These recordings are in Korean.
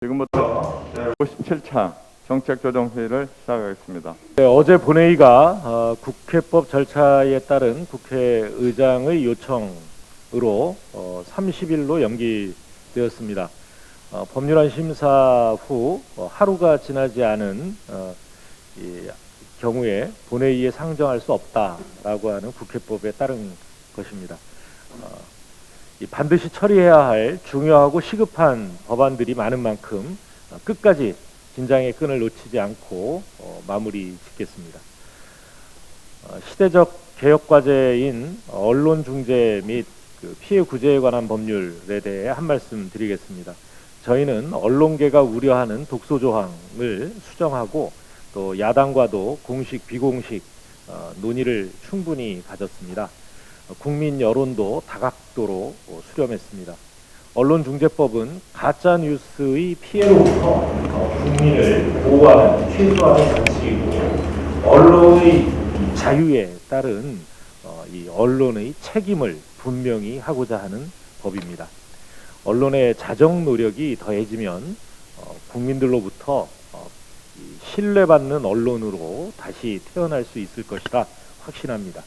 지금부터 57차 정책조정회의를 시작하겠습니다. 네, 어제 본회의가 국회법 절차에 따른 국회의장의 요청으로 30일로 연기되었습니다. 법률안 심사 후 하루가 지나지 않은 이 경우에 본회의에 상정할 수 없다라고 하는 국회법에 따른 것입니다. 반드시 처리해야 할 중요하고 시급한 법안들이 많은 만큼 끝까지 긴장의 끈을 놓치지 않고 마무리 짓겠습니다. 시대적 개혁 과제인 언론 중재 및 피해 구제에 관한 법률에 대해 한 말씀 드리겠습니다. 저희는 언론계가 우려하는 독소 조항을 수정하고 또 야당과도 공식 비공식 논의를 충분히 가졌습니다. 국민 여론도 다각도로 수렴했습니다. 언론중재법은 가짜뉴스의 피해로부터 국민을 보호하는 최소한의 장치이고 언론의 자유에 따른 이 언론의 책임을 분명히 하고자 하는 법입니다. 언론의 자정 노력이 더해지면 국민들로부터 신뢰받는 언론으로 다시 태어날 수 있을 것이라 확신합니다.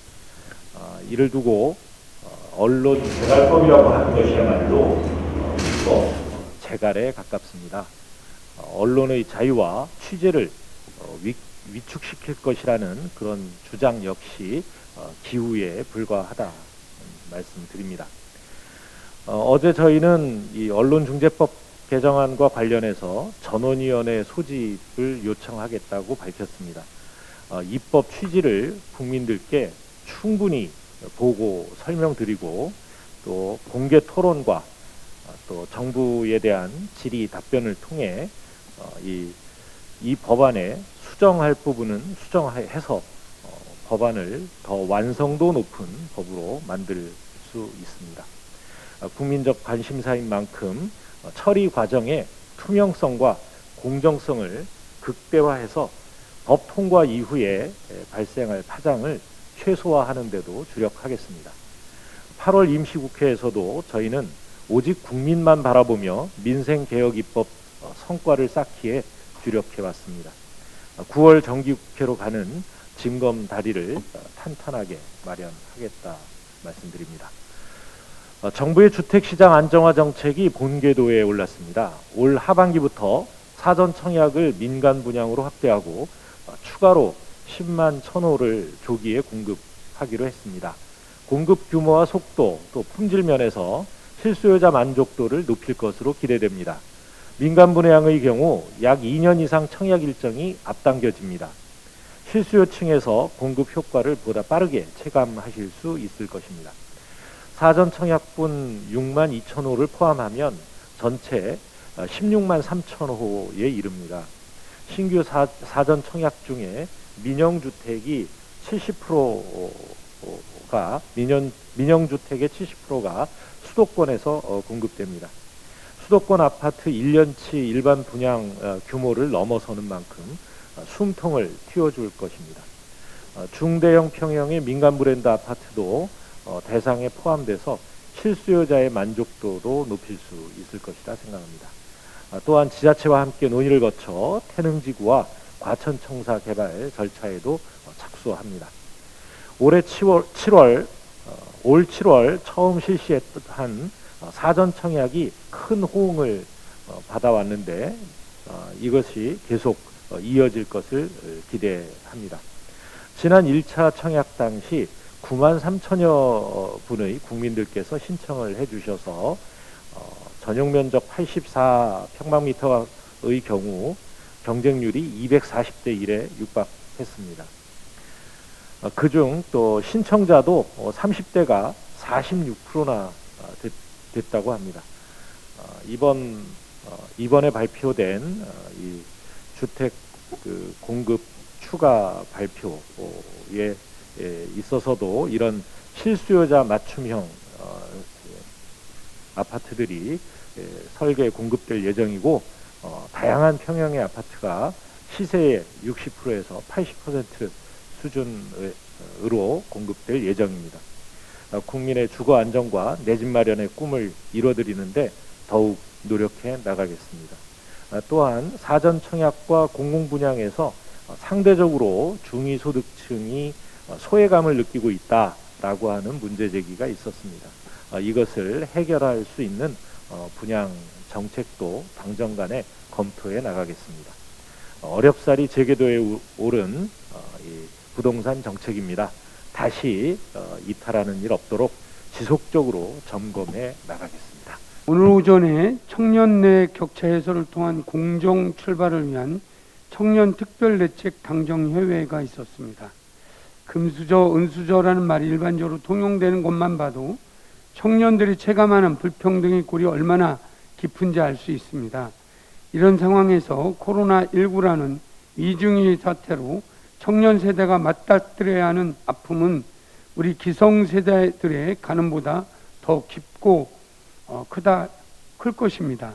이를 두고 언론 재갈법이라고 하는 것이야말로 재갈에 가깝습니다. 언론의 자유와 취재를 위축시킬 것이라는 그런 주장 역시 기우에 불과하다 말씀드립니다. 어제 저희는 이 언론중재법 개정안과 관련해서 전원위원회 소집을 요청하겠다고 밝혔습니다. 입법 취지를 국민들께 충분히 보고 설명드리고 또 공개 토론과 또 정부에 대한 질의 답변을 통해 이 법안에 수정할 부분은 수정해서 법안을 더 완성도 높은 법으로 만들 수 있습니다. 국민적 관심사인 만큼 처리 과정의 투명성과 공정성을 극대화해서 법 통과 이후에 발생할 파장을 최소화하는 데도 주력하겠습니다. 8월 임시국회에서도 저희는 오직 국민만 바라보며 민생개혁 입법 성과를 쌓기에 주력해왔습니다. 9월 정기국회로 가는 징검 다리를 탄탄하게 마련하겠다 말씀드립니다. 정부의 주택시장 안정화 정책이 본궤도에 올랐습니다. 올 하반기부터 사전 청약을 민간 분양으로 확대하고 추가로 10만 1,000호를 조기에 공급하기로 했습니다. 공급 규모와 속도 또 품질 면에서 실수요자 만족도를 높일 것으로 기대됩니다. 민간 분양의 경우 약 2년 이상 청약 일정이 앞당겨집니다. 실수요층에서 공급 효과를 보다 빠르게 체감하실 수 있을 것입니다. 사전 청약분 6만 2,000호를 포함하면 전체 16만 3,000호에 이릅니다. 신규 사전 청약 중에 민영주택이 70%가 민영주택의 70%가 수도권에서 공급됩니다. 수도권 아파트 1년치 일반 분양 규모를 넘어서는 만큼 숨통을 틔워줄 것입니다. 중대형 평형의 민간 브랜드 아파트도 대상에 포함돼서 실수요자의 만족도도 높일 수 있을 것이라 생각합니다. 또한 지자체와 함께 논의를 거쳐 태능지구와 과천청사 개발 절차에도 착수합니다. 올 7월 처음 실시한 사전 청약이 큰 호응을 받아왔는데 이것이 계속 이어질 것을 기대합니다. 지난 1차 청약 당시 9만 3천여 분의 국민들께서 신청을 해주셔서 전용 면적 84평방미터의 경우 경쟁률이 240대 1에 육박했습니다. 그중 또 신청자도 30대가 46%나 됐다고 합니다. 이번에 발표된 이 주택 공급 추가 발표에 있어서도 이런 실수요자 맞춤형 아파트들이 설계 공급될 예정이고 다양한 평형의 아파트가 시세의 60%에서 80% 수준으로 공급될 예정입니다. 국민의 주거 안정과 내 집 마련의 꿈을 이뤄드리는데 더욱 노력해 나가겠습니다. 또한 사전 청약과 공공분양에서 상대적으로 중위소득층이 소외감을 느끼고 있다라고 하는 문제 제기가 있었습니다. 이것을 해결할 수 있는 분양 정책도 당정 간에 검토해 나가겠습니다. 어렵사리 제궤도에 오른 이 부동산 정책입니다. 다시 이탈하는 일 없도록 지속적으로 점검해 나가겠습니다. 오늘 오전에 청년 내 격차 해소를 통한 공정 출발을 위한 청년 특별대책 당정협의회가 있었습니다. 금수저, 은수저라는 말이 일반적으로 통용되는 것만 봐도 청년들이 체감하는 불평등의 골이 얼마나 깊은지 알 수 있습니다. 이런 상황에서 코로나19라는 이중의 사태로 청년 세대가 맞닥뜨려야 하는 아픔은 우리 기성세대들의 가늠보다 더 깊고 클 것입니다.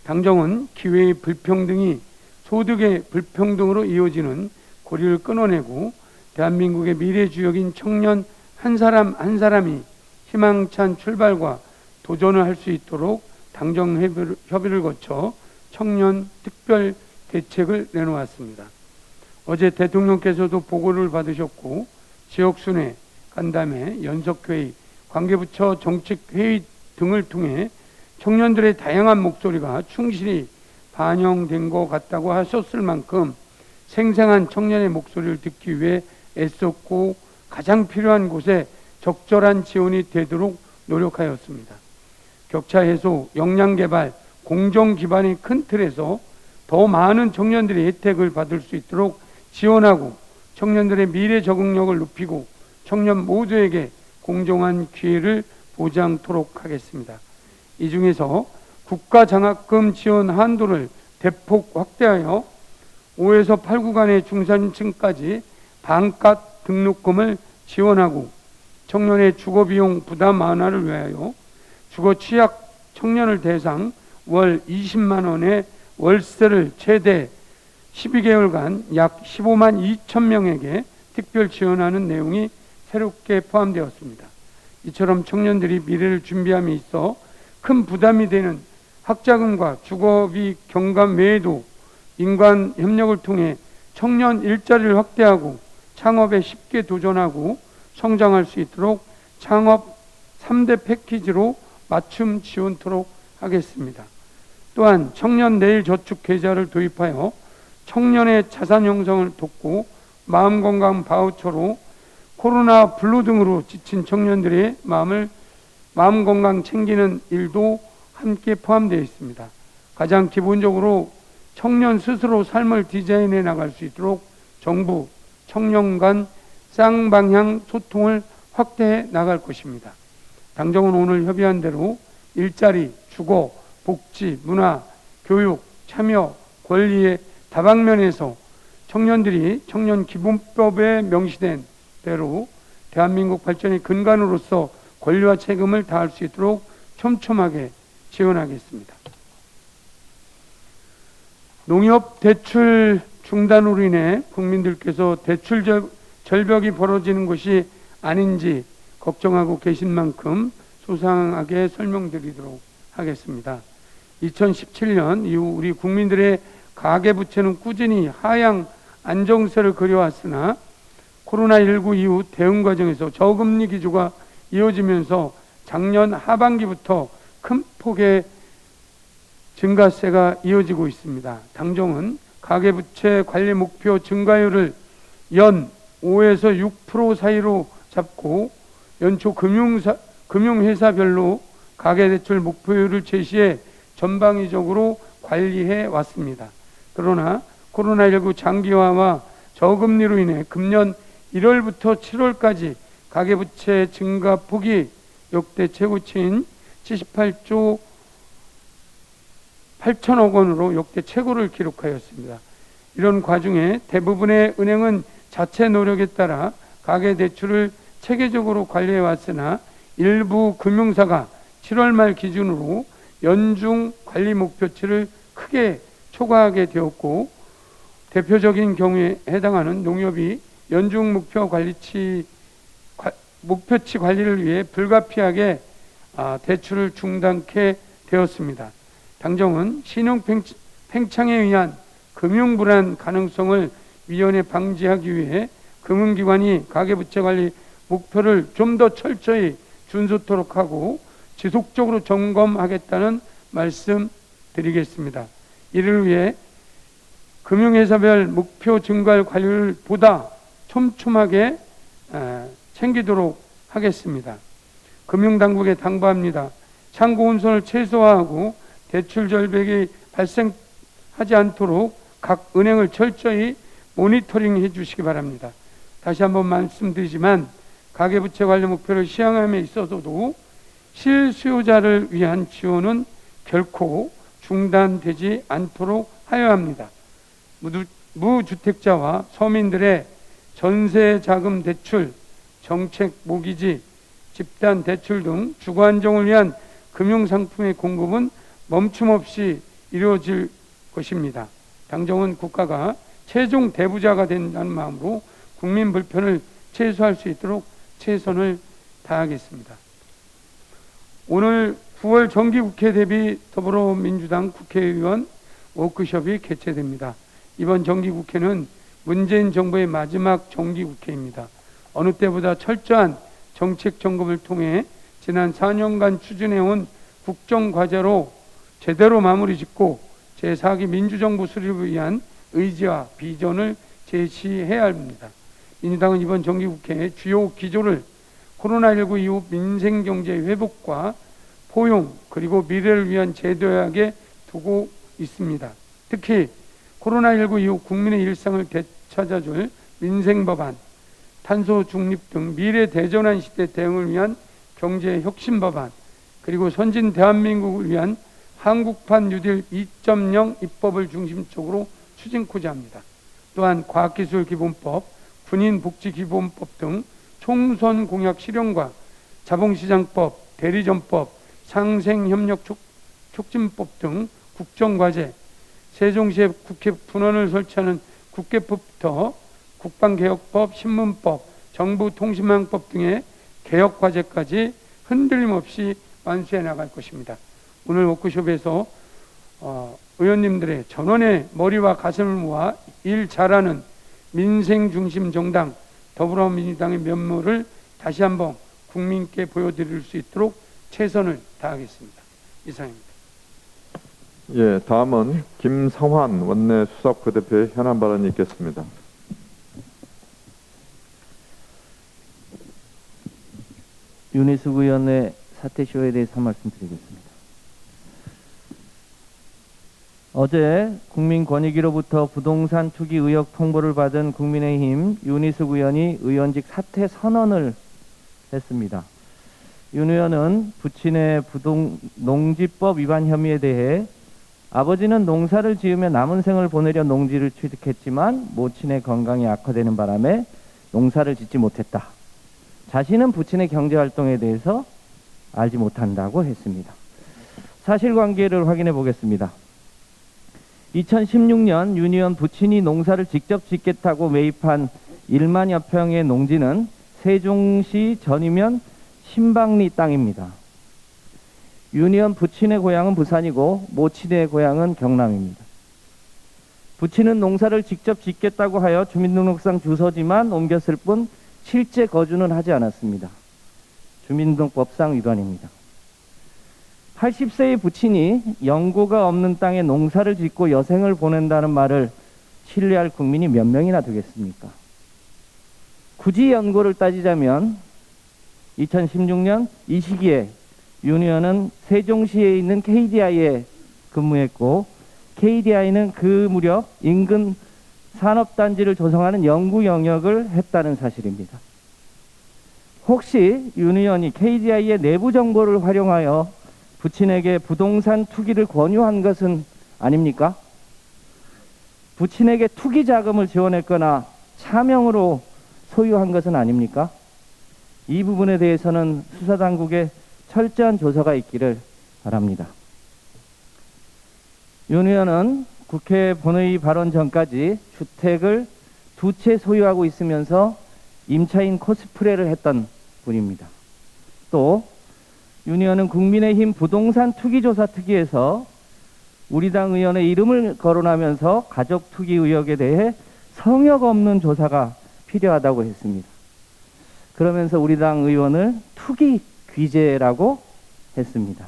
당정은 기회의 불평등이 소득의 불평등으로 이어지는 고리를 끊어내고 대한민국의 미래 주역인 청년 한 사람 한 사람이 희망찬 출발과 도전을 할 수 있도록 당정 협의를 거쳐 청년 특별 대책을 내놓았습니다. 어제 대통령께서도 보고를 받으셨고 지역순회, 간담회, 연석회의, 관계부처 정책회의 등을 통해 청년들의 다양한 목소리가 충실히 반영된 것 같다고 하셨을 만큼 생생한 청년의 목소리를 듣기 위해 애썼고 가장 필요한 곳에 적절한 지원이 되도록 노력하였습니다. 격차 해소, 역량 개발, 공정 기반의 큰 틀에서 더 많은 청년들이 혜택을 받을 수 있도록 지원하고 청년들의 미래 적응력을 높이고 청년 모두에게 공정한 기회를 보장토록 하겠습니다. 이 중에서 국가장학금 지원 한도를 대폭 확대하여 5에서 8구간의 중산층까지 반값 등록금을 지원하고 청년의 주거비용 부담 완화를 위하여 주거 취약 청년을 대상 월 20만 원의 월세를 최대 12개월간 약 15만 2천 명에게 특별 지원하는 내용이 새롭게 포함되었습니다. 이처럼 청년들이 미래를 준비함에 있어 큰 부담이 되는 학자금과 주거비 경감 외에도 민관 협력을 통해 청년 일자리를 확대하고 창업에 쉽게 도전하고 성장할 수 있도록 창업 3대 패키지로 맞춤 지원토록 하겠습니다. 또한 청년 내일 저축 계좌를 도입하여 청년의 자산 형성을 돕고 마음건강 바우처로 코로나 블루 등으로 지친 청년들의 마음 건강 챙기는 일도 함께 포함되어 있습니다. 가장 기본적으로 청년 스스로 삶을 디자인해 나갈 수 있도록 정부, 청년 간 쌍방향 소통을 확대해 나갈 것입니다. 당정은 오늘 협의한 대로 일자리, 주거, 복지, 문화, 교육, 참여, 권리의 다방면에서 청년들이 청년기본법에 명시된 대로 대한민국 발전의 근간으로서 권리와 책임을 다할 수 있도록 촘촘하게 지원하겠습니다. 농협 대출 중단으로 인해 국민들께서 대출 절벽이 벌어지는 것이 아닌지 걱정하고 계신 만큼 소상하게 설명드리도록 하겠습니다. 2017년 이후 우리 국민들의 가계부채는 꾸준히 하향 안정세를 그려왔으나 코로나19 이후 대응 과정에서 저금리 기조가 이어지면서 작년 하반기부터 큰 폭의 증가세가 이어지고 있습니다. 당정은 가계부채 관리 목표 증가율을 연 5에서 6% 사이로 잡고 연초 금융회사별로 가계대출 목표율을 제시해 전방위적으로 관리해 왔습니다. 그러나 코로나19 장기화와 저금리로 인해 금년 1월부터 7월까지 가계부채 증가 폭이 역대 최고치인 78조 8천억 원으로 역대 최고를 기록하였습니다. 이런 과정에 대부분의 은행은 자체 노력에 따라 가계대출을 체계적으로 관리해 왔으나 일부 금융사가 7월 말 기준으로 연중 관리 목표치를 크게 초과하게 되었고 대표적인 경우에 해당하는 농협이 연중 목표치 관리를 위해 불가피하게 대출을 중단케 되었습니다. 당정은 신용 팽창에 의한 금융불안 가능성을 미연에 방지하기 위해 금융기관이 가계부채관리 목표를 좀 더 철저히 준수토록 하고 지속적으로 점검하겠다는 말씀 드리겠습니다. 이를 위해 금융회사별 목표 증가율 관리를 보다 촘촘하게 챙기도록 하겠습니다. 금융당국에 당부합니다. 창고운손을 최소화하고 대출 절벽이 발생하지 않도록 각 은행을 철저히 모니터링해 주시기 바랍니다. 다시 한번 말씀드리지만 가계부채 관리 목표를 시행함에 있어서도 실수요자를 위한 지원은 결코 중단되지 않도록 하여야 합니다. 무주택자와 서민들의 전세자금 대출, 정책 모기지, 집단 대출 등 주거 안정을 위한 금융상품의 공급은 멈춤없이 이루어질 것입니다. 당정은 국가가 최종 대부자가 된다는 마음으로 국민 불편을 최소화할 수 있도록 최선을 다하겠습니다. 오늘 9월 정기국회 대비 더불어민주당 국회의원 워크숍이 개최됩니다. 이번 정기국회는 문재인 정부의 마지막 정기국회입니다. 어느 때보다 철저한 정책 점검을 통해 지난 4년간 추진해온 국정과제로 제대로 마무리 짓고 제4기 민주정부 수립을 위한 의지와 비전을 제시해야 합니다. 민주당은 이번 정기국회 주요 기조를 코로나19 이후 민생경제 회복과 포용 그리고 미래를 위한 제도약에 두고 있습니다. 특히 코로나19 이후 국민의 일상을 되찾아줄 민생법안, 탄소 중립 등 미래 대전환 시대 대응을 위한 경제 혁신 법안, 그리고 선진 대한민국을 위한 한국판 뉴딜 2.0 입법을 중심적으로 추진코자 합니다. 또한 과학기술기본법, 군인복지기본법 등 총선 공약 실현과 자본시장법, 대리점법, 상생협력촉진법 등 국정과제, 세종시에 국회 분원을 설치하는 국회법부터 국방개혁법, 신문법, 정보통신망법 등의 개혁과제까지 흔들림 없이 완수해 나갈 것입니다. 오늘 워크숍에서 의원님들의 전원의 머리와 가슴을 모아 일 잘하는 민생중심 정당 더불어민주당의 면모를 다시 한번 국민께 보여드릴 수 있도록 최선을 다하겠습니다. 이상입니다. 예, 다음은 김성환 원내 수석부대표의 현안 발언이 있겠습니다. 윤희숙 의원의 사퇴쇼에 대해서 한 말씀 드리겠습니다. 어제 국민권익위로부터 부동산 투기 의혹 통보를 받은 국민의힘 윤희숙 의원이 의원직 사퇴 선언을 했습니다. 윤 의원은 부친의 농지법 위반 혐의에 대해 아버지는 농사를 지으며 남은 생을 보내려 농지를 취득했지만 모친의 건강이 악화되는 바람에 농사를 짓지 못했다. 자신은 부친의 경제활동에 대해서 알지 못한다고 했습니다. 사실관계를 확인해 보겠습니다. 2016년 윤 의원 부친이 농사를 직접 짓겠다고 매입한 1만여 평의 농지는 세종시 전이면 신방리 땅입니다. 윤 의원 부친의 고향은 부산이고 모친의 고향은 경남입니다. 부친은 농사를 직접 짓겠다고 하여 주민등록상 주소지만 옮겼을 뿐 실제 거주는 하지 않았습니다. 주민등록법상 위반입니다. 80세의 부친이 연고가 없는 땅에 농사를 짓고 여생을 보낸다는 말을 신뢰할 국민이 몇 명이나 되겠습니까? 굳이 연고를 따지자면 2016년 이 시기에 윤 의원은 세종시에 있는 KDI에 근무했고 KDI는 그 무렵 인근 산업단지를 조성하는 연구 영역을 했다는 사실입니다. 혹시 윤 의원이 KDI의 내부 정보를 활용하여 부친에게 부동산 투기를 권유한 것은 아닙니까? 부친에게 투기 자금을 지원했거나 차명으로 소유한 것은 아닙니까? 이 부분에 대해서는 수사당국의 철저한 조사가 있기를 바랍니다. 윤 의원은 국회 본회의 발언 전까지 주택을 2채 소유하고 있으면서 임차인 코스프레를 했던 분입니다. 또 윤 의원은 국민의힘 부동산 투기조사 특위에서 우리 당 의원의 이름을 거론하면서 가족 투기 의혹에 대해 성역 없는 조사가 필요하다고 했습니다. 그러면서 우리 당 의원을 투기 귀재라고 했습니다.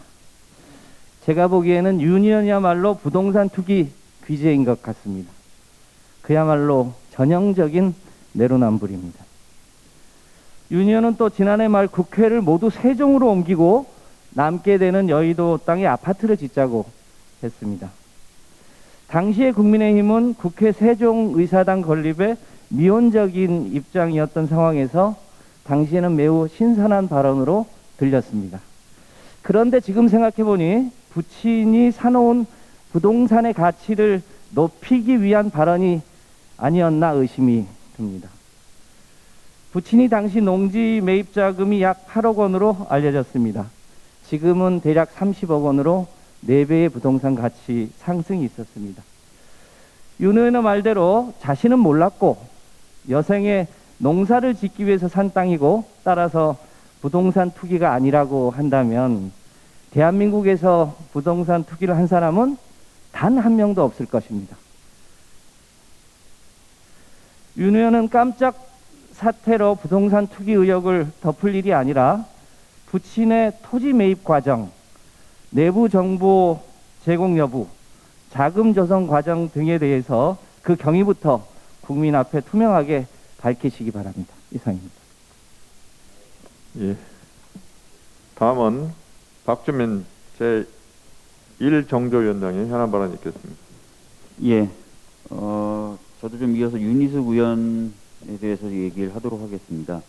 제가 보기에는 윤 의원이야말로 부동산 투기 귀재인 것 같습니다. 그야말로 전형적인 내로남불입니다. 윤 의원은 또 지난해 말 국회를 모두 세종으로 옮기고 남게 되는 여의도 땅에 아파트를 짓자고 했습니다. 당시에 국민의힘은 국회 세종의사당 건립에 미온적인 입장이었던 상황에서 당시에는 매우 신선한 발언으로 들렸습니다. 그런데 지금 생각해보니 부친이 사놓은 부동산의 가치를 높이기 위한 발언이 아니었나 의심이 듭니다. 부친이 당시 농지 매입 자금이 약 8억 원으로 알려졌습니다. 지금은 대략 30억 원으로 4배의 부동산 가치 상승이 있었습니다. 윤 의원의 말대로 자신은 몰랐고 여생의 농사를 짓기 위해서 산 땅이고 따라서 부동산 투기가 아니라고 한다면 대한민국에서 부동산 투기를 한 사람은 단 한 명도 없을 것입니다. 윤 의원은 깜짝 사태로 부동산 투기 의혹을 덮을 일이 아니라 부친의 토지 매입 과정, 내부 정보 제공 여부, 자금 조성 과정 등에 대해서 그 경위부터 국민 앞에 투명하게 밝히시기 바랍니다. 이상입니다. 예. 다음은 박주민 제1정조위원장의 현안 발언이 있겠습니다. 예, 저도 좀 이어서 윤희숙 의원에 대해서 얘기를 하도록 하겠습니다.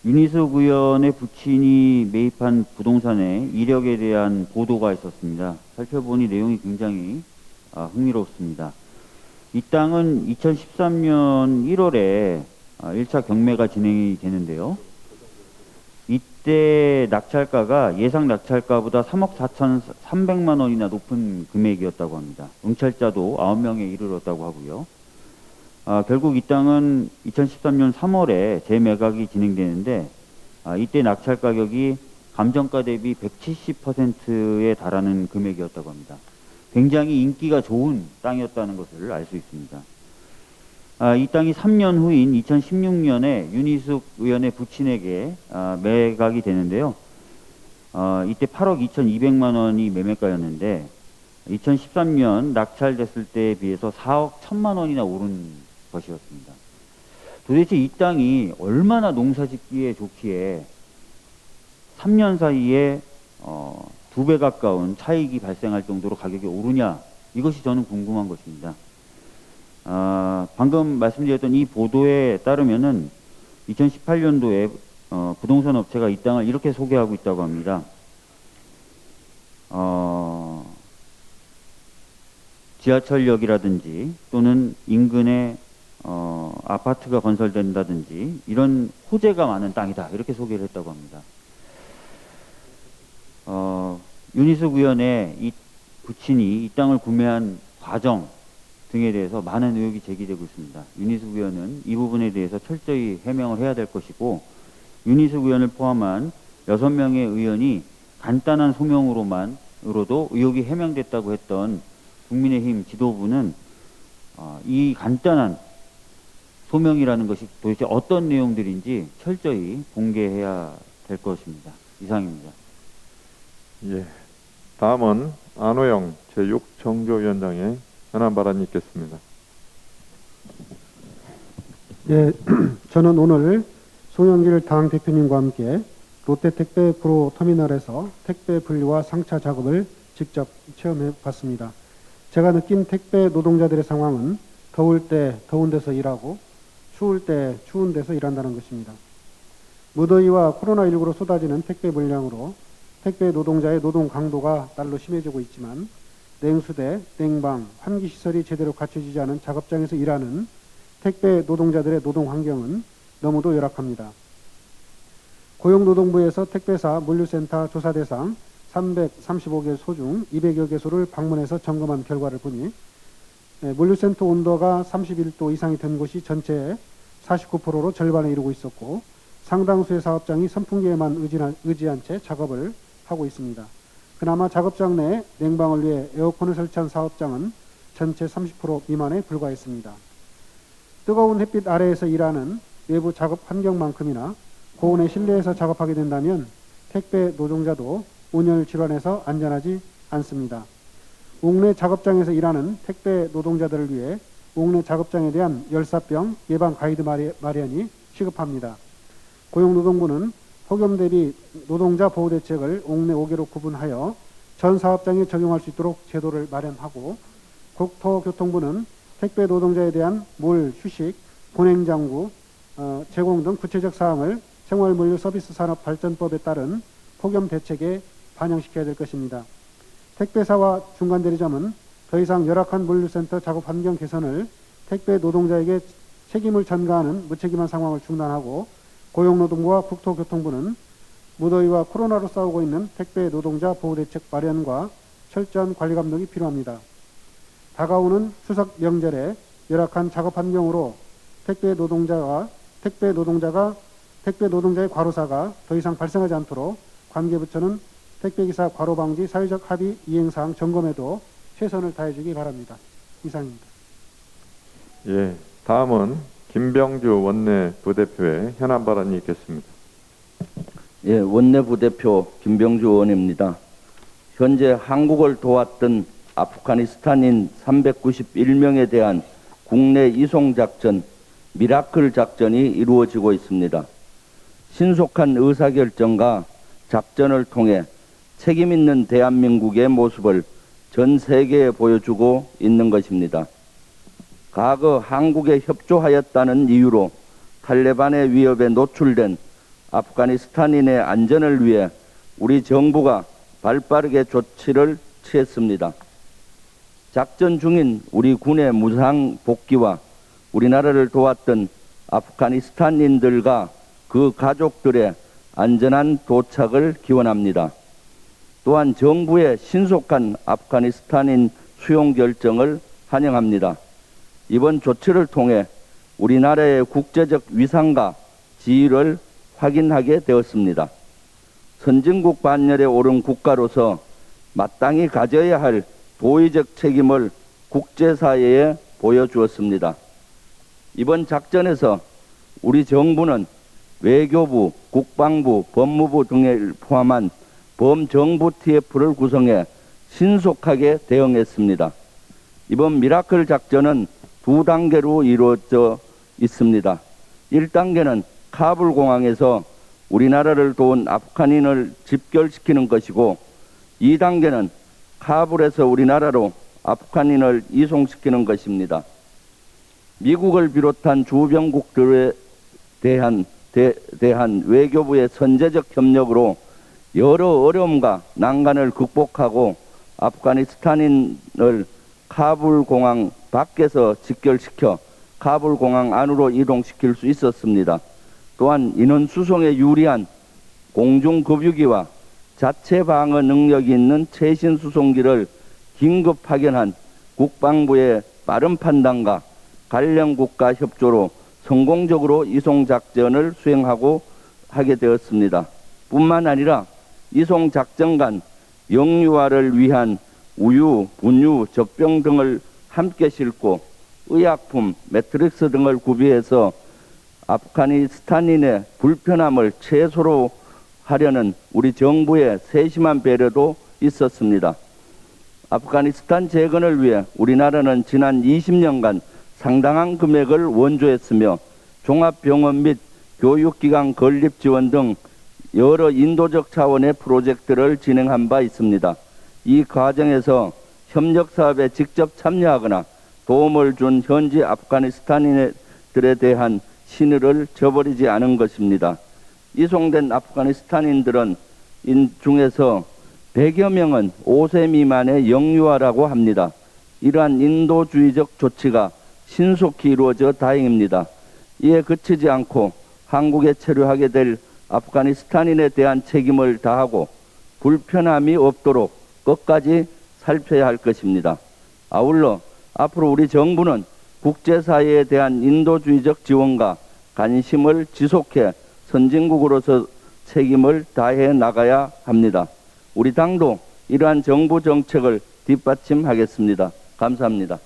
윤희숙 의원의 부친이 매입한 부동산의 이력에 대한 보도가 있었습니다. 살펴보니 내용이 굉장히 흥미롭습니다. 이 땅은 2013년 1월에 1차 경매가 진행이 되는데요. 이때 낙찰가가 예상 낙찰가보다 3억 4,300만 원이나 높은 금액이었다고 합니다. 응찰자도 9명에 이르렀다고 하고요. 결국 이 땅은 2013년 3월에 재매각이 진행되는데 이때 낙찰 가격이 감정가 대비 170%에 달하는 금액이었다고 합니다. 굉장히 인기가 좋은 땅이었다는 것을 알 수 있습니다. 이 땅이 3년 후인 2016년에 윤희숙 의원의 부친에게 매각이 되는데요. 이때 8억 2,200만 원이 매매가였는데 2013년 낙찰됐을 때에 비해서 4억 1,000만 원이나 오른 것이었습니다. 도대체 이 땅이 얼마나 농사짓기에 좋기에 3년 사이에 2배 가까운 차익이 발생할 정도로 가격이 오르냐, 이것이 저는 궁금한 것입니다. 방금 말씀드렸던 이 보도에 따르면은 2018년도에 부동산 업체가 이 땅을 이렇게 소개하고 있다고 합니다. 지하철역이라든지 또는 인근에 아파트가 건설된다든지 이런 호재가 많은 땅이다, 이렇게 소개를 했다고 합니다. 윤희숙 의원의 이 부친이 이 땅을 구매한 과정 등에 대해서 많은 의혹이 제기되고 있습니다. 윤희숙 의원은 이 부분에 대해서 철저히 해명을 해야 될 것이고, 윤희숙 의원을 포함한 6명의 의원이 간단한 소명으로도 의혹이 해명됐다고 했던 국민의힘 지도부는 이 간단한 소명이라는 것이 도대체 어떤 내용들인지 철저히 공개해야 될 것입니다. 이상입니다. 예. 다음은 안호영 제6정조위원장의 현안 발언이 있겠습니다. 예, 저는 오늘 송영길 당대표님과 함께 롯데택배 구로터미널에서 택배 분리와 상차 작업을 직접 체험해 봤습니다. 제가 느낀 택배 노동자들의 상황은 더울 때 더운 데서 일하고 추울 때 추운 데서 일한다는 것입니다. 무더위와 코로나19로 쏟아지는 택배 물량으로 택배 노동자의 노동 강도가 날로 심해지고 있지만 냉수대, 냉방, 환기시설이 제대로 갖춰지지 않은 작업장에서 일하는 택배 노동자들의 노동 환경은 너무도 열악합니다. 고용노동부에서 택배사 물류센터 조사 대상 335개소 중 200여 개소를 방문해서 점검한 결과를 보니 물류센터 온도가 31도 이상이 된 곳이 전체의 49%로 절반에 이르고 있었고, 상당수의 사업장이 선풍기에만 의지한 채 작업을 하고 있습니다. 그나마 작업장 내 냉방을 위해 에어컨을 설치한 사업장은 전체 30% 미만에 불과했습니다. 뜨거운 햇빛 아래에서 일하는 외부 작업 환경만큼이나 고온의 실내에서 작업하게 된다면 택배 노동자도 온열 질환에서 안전하지 않습니다. 옥내 작업장에서 일하는 택배 노동자들을 위해 옥내 작업장에 대한 열사병 예방 가이드 마련이 시급합니다. 고용노동부는 폭염 대비 노동자 보호 대책을 옥내 5개로 구분하여 전 사업장에 적용할 수 있도록 제도를 마련하고, 국토교통부는 택배 노동자에 대한 물, 휴식, 보냉장구 제공 등 구체적 사항을 생활물류 서비스 산업 발전법에 따른 폭염 대책에 반영시켜야 될 것입니다. 택배사와 중간대리점은 더 이상 열악한 물류센터 작업 환경 개선을 택배 노동자에게 책임을 전가하는 무책임한 상황을 중단하고, 고용노동부와 국토교통부는 무더위와 코로나로 싸우고 있는 택배 노동자 보호대책 마련과 철저한 관리 감독이 필요합니다. 다가오는 추석 명절에 열악한 작업 환경으로 택배 노동자의 과로사가 더 이상 발생하지 않도록 관계부처는 택배기사 과로 방지 사회적 합의 이행사항 점검에도 최선을 다해주기 바랍니다. 이상입니다. 예, 다음은 김병주 원내 부대표의 현안 발언이 있겠습니다. 예, 원내 부대표 김병주 의원입니다. 현재 한국을 도왔던 아프가니스탄인 391명에 대한 국내 이송 작전 미라클 작전이 이루어지고 있습니다. 신속한 의사결정과 작전을 통해 책임 있는 대한민국의 모습을 전 세계에 보여주고 있는 것입니다. 과거 한국에 협조하였다는 이유로 탈레반의 위협에 노출된 아프가니스탄인의 안전을 위해 우리 정부가 발빠르게 조치를 취했습니다. 작전 중인 우리 군의 무상 복귀와 우리나라를 도왔던 아프가니스탄인들과 그 가족들의 안전한 도착을 기원합니다. 또한 정부의 신속한 아프가니스탄인 수용 결정을 환영합니다. 이번 조치를 통해 우리나라의 국제적 위상과 지위를 확인하게 되었습니다. 선진국 반열에 오른 국가로서 마땅히 가져야 할 도의적 책임을 국제사회에 보여주었습니다. 이번 작전에서 우리 정부는 외교부, 국방부, 법무부 등을 포함한 범정부 TF를 구성해 신속하게 대응했습니다. 이번 미라클 작전은 두 단계로 이루어져 있습니다. 1단계는 카불 공항에서 우리나라를 도운 아프간인을 집결시키는 것이고, 2단계는 카불에서 우리나라로 아프간인을 이송시키는 것입니다. 미국을 비롯한 주변국들에 대한 외교부의 선제적 협력으로 여러 어려움과 난관을 극복하고 아프가니스탄인을 카불 공항 밖에서 직결시켜 카불 공항 안으로 이동시킬 수 있었습니다. 또한 인원 수송에 유리한 공중급유기와 자체 방어 능력이 있는 최신 수송기를 긴급 파견한 국방부의 빠른 판단과 관련 국가 협조로 성공적으로 이송 작전을 수행하고 하게 되었습니다. 뿐만 아니라 이송 작전 간 영유아를 위한 우유, 분유, 젖병 등을 함께 싣고 의약품, 매트릭스 등을 구비해서 아프가니스탄인의 불편함을 최소로 하려는 우리 정부의 세심한 배려도 있었습니다. 아프가니스탄 재건을 위해 우리나라는 지난 20년간 상당한 금액을 원조했으며 종합병원 및 교육기관 건립 지원 등 여러 인도적 차원의 프로젝트를 진행한 바 있습니다. 이 과정에서 협력 사업에 직접 참여하거나 도움을 준 현지 아프가니스탄인들에 대한 신의를 저버리지 않은 것입니다. 이송된 아프가니스탄인들은 중에서 100여 명은 5세 미만의 영유아라고 합니다. 이러한 인도주의적 조치가 신속히 이루어져 다행입니다. 이에 그치지 않고 한국에 체류하게 될 아프가니스탄인에 대한 책임을 다하고 불편함이 없도록 끝까지 살펴야 할 것입니다. 아울러 앞으로 우리 정부는 국제사회에 대한 인도주의적 지원과 관심을 지속해 선진국으로서 책임을 다해 나가야 합니다. 우리 당도 이러한 정부 정책을 뒷받침하겠습니다. 감사합니다.